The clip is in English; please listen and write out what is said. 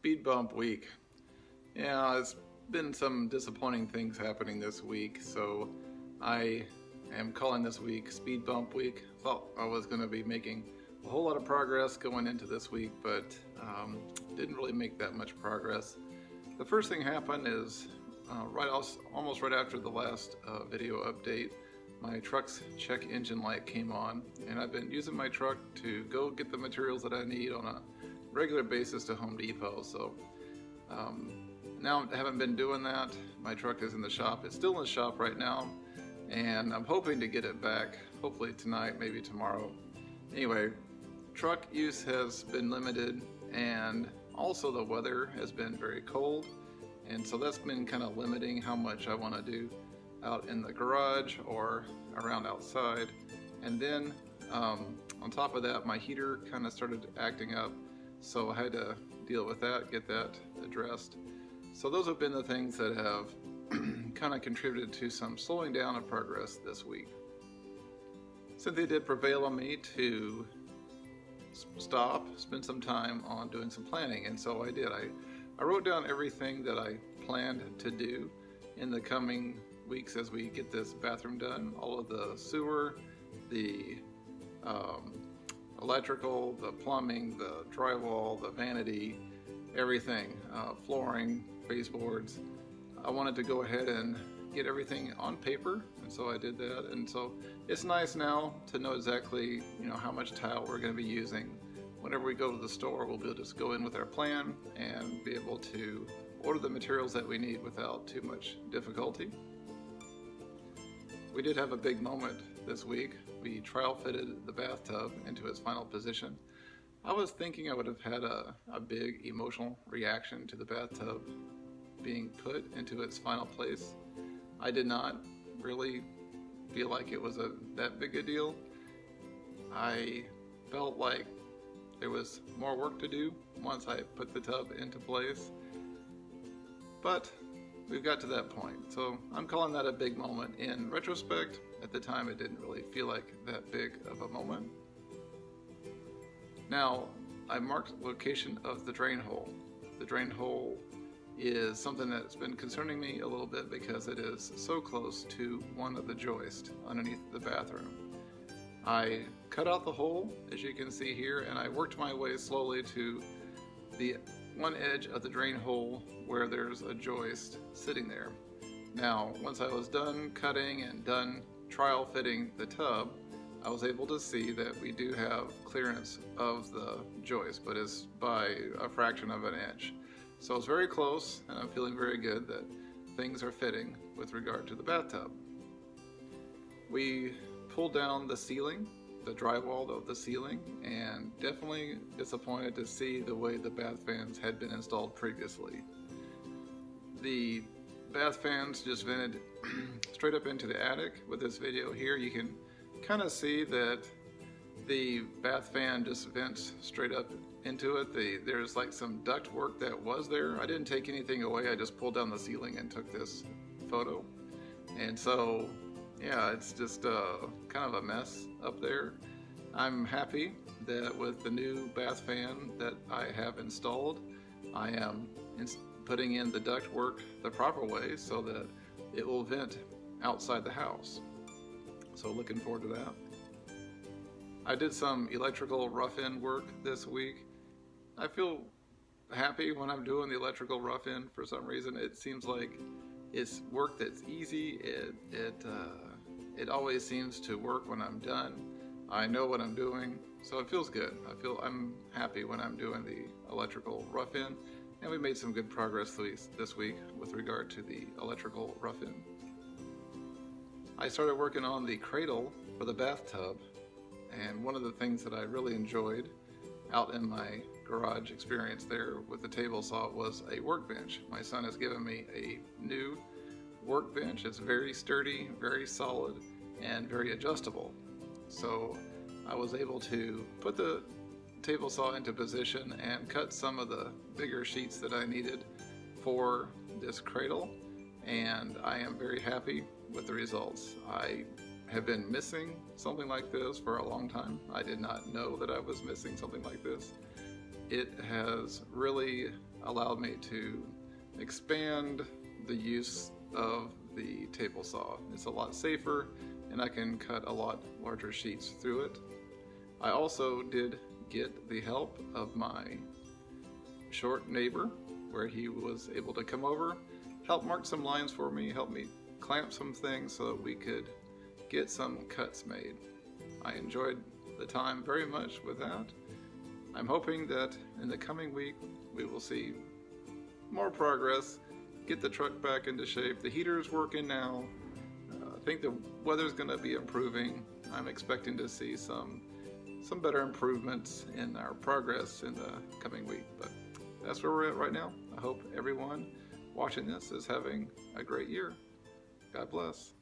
Speed bump week. Yeah, it's been some disappointing things happening this week, so I am calling this week Speed Bump Week. Thought I was going to be making a whole lot of progress going into this week, but didn't really make that much progress. The first thing happened is almost right after the last video update, my truck's check engine light came on, and I've been using my truck to go get the materials that I need on a regular basis to Home Depot. So now I haven't been doing that. My truck is in the shop. It's still in the shop right now, and I'm hoping to get it back hopefully tonight, maybe tomorrow. Anyway, truck use has been limited, and also the weather has been very cold, and so that's been kind of limiting how much I want to do out in the garage or around outside. And then on top of that, my heater kind of started acting up, so I had to deal with that, get that addressed. So those have been the things that have kind of contributed to some slowing down of progress this week. Cynthia did prevail on me to spend some time on doing some planning, and so I did. I wrote down everything that I planned to do in the coming weeks as we get this bathroom done. All of the sewer, the electrical, the plumbing, the drywall, the vanity, everything, flooring, baseboards. I wanted to go ahead and get everything on paper, and so I did that. And so it's nice now to know exactly, how much tile we're going to be using. Whenever we go to the store, we'll be able to just go in with our plan and be able to order the materials that we need without too much difficulty. We did have a big moment this week. We trial fitted the bathtub into its final position. I was thinking I would have had a big emotional reaction to the bathtub being put into its final place. I did not really feel like it was that big a deal. I felt like there was more work to do once I put the tub into place, but we've got to that point, so I'm calling that a big moment. In retrospect, at the time it didn't really feel like that big of a moment. Now, I marked the location of the drain hole. The drain hole is something that's been concerning me a little bit because it is so close to one of the joists underneath the bathroom. I cut out the hole, as you can see here, and I worked my way slowly to the one edge of the drain hole where there's a joist sitting there. Now, once I was done cutting and done trial fitting the tub, I was able to see that we do have clearance of the joist, but it's by a fraction of an inch. So it's very close, and I'm feeling very good that things are fitting with regard to the bathtub. We pulled down the ceiling, the drywall of the ceiling, and definitely disappointed to see the way the bath fans had been installed previously. The bath fans just vented straight up into the attic. With this video here, you can kind of see that the bath fan just vents straight up into it. There's like some duct work that was there. I didn't take anything away, I just pulled down the ceiling and took this photo. And so, yeah, it's just kind of a mess up there. I'm happy that with the new bath fan that I have installed, I am putting in the duct work the proper way so that it will vent outside the house. So looking forward to that. I did some electrical rough-in work this week. I feel happy when I'm doing the electrical rough-in. For some reason, it seems like it's work that's easy. It always seems to work when I'm done. I know what I'm doing, so it feels good. I'm happy when I'm doing the electrical rough-in, and we made some good progress this week with regard to the electrical rough-in. I started working on the cradle for the bathtub, and one of the things that I really enjoyed out in my garage experience there with the table saw was a workbench. My son has given me a new workbench. It's very sturdy, very solid, and very adjustable. So I was able to put the table saw into position and cut some of the bigger sheets that I needed for this cradle, and I am very happy with the results. I have been missing something like this for a long time. I did not know that I was missing something like this. it has really allowed me to expand the use of the table saw. It's a lot safer and I can cut a lot larger sheets through it. I also did get the help of my short neighbor, where he was able to come over, help mark some lines for me, help me clamp some things so that we could get some cuts made. I enjoyed the time very much with that. I'm hoping that in the coming week we will see more progress, get the truck back into shape. The heater's working now. I think the weather's going to be improving. I'm expecting to see some better improvements in our progress in the coming week, but that's where we're at right now. I hope everyone watching this is having a great year. God bless.